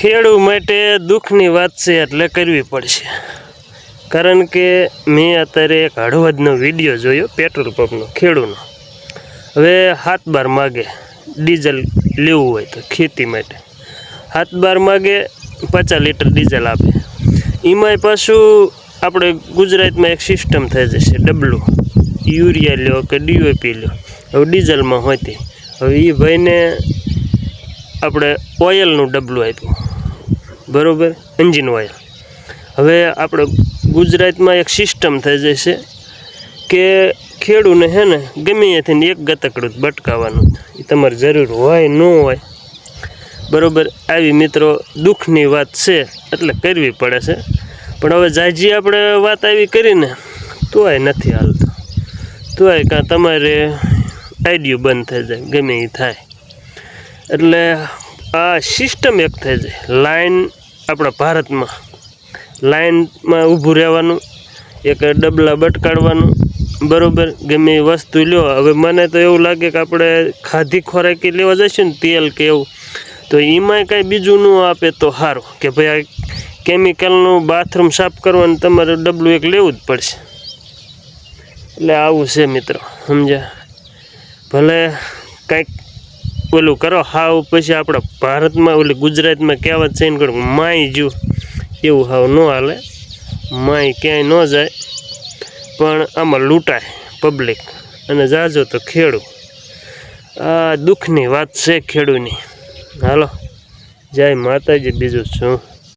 ખેડૂત માટે દુઃખની વાત છે એટલે કરવી પડશે, કારણ કે મેં અત્યારે એક હળવદનો વિડીયો જોયો પેટ્રોલ પંપનો ખેડૂતનો. હવે 7-12 માગે ડીઝલ લેવું હોય તો ખેતી માટે 7-12 માગે 50 લીટર ડીઝલ આપે. એમાંય પાછું આપણે ગુજરાતમાં એક સિસ્ટમ થઈ જશે, ડબલું યુરિયા લ્યો કે ડીઓપી લ્યો. હવે ડીઝલમાં હોતી હવે એ ભાઈને આપણે ઓઇલનું ડબલું આપ્યું, બરાબર, એન્જિન ઓઇલ. હવે આપણે ગુજરાતમાં એક સિસ્ટમ થઈ જશે કે ખેડૂને હે ને ગમે ત્યાંથી એક ગતકડું જ બટકાવવાનું, એ તમારે જરૂર હોય ન હોય, બરાબર. આવી મિત્રો દુઃખની વાત છે એટલે કરવી પડે છે. પણ હવે જાજી આપણે વાત આવી કરીને તોય નથી હાલતું, તોય કાં તમારે આઈડિયું બંધ થઈ જાય, ગમે એ થાય. એટલે આ સિસ્ટમ એક થઈ જાય, લાઈન આપણા ભારતમાં લાઈનમાં ઊભું રહેવાનું, એક ડબલા બટકાડવાનું, બરાબર. ગમે એ વસ્તુ લ્યો. હવે મને તો એવું લાગે કે આપણે ખાધી ખોરાકી લેવા જઈશું ને તેલ કે એવું, તો એમાંય કાંઈ બીજું ન આપે તો સારું, કે ભાઈ આ કેમિકલનું બાથરૂમ સાફ કરવાનું તમારે ડબલું એક લેવું જ પડશે. એટલે આવું છે મિત્રો, સમજ્યા. ભલે કાંઈક ઓલું કરો હાવ, પછી આપણા ભારતમાં ઓલી ગુજરાતમાં કહેવત છે ને કરું માય જ્યું, એવું હાવ ન હાલે. માય ક્યાંય ન જાય, પણ આમાં લૂંટાય પબ્લિક, અને જાજો તો ખેડૂ. આ દુઃખની વાત છે ખેડૂની. હાલો, જય માતાજી. બીજું શું.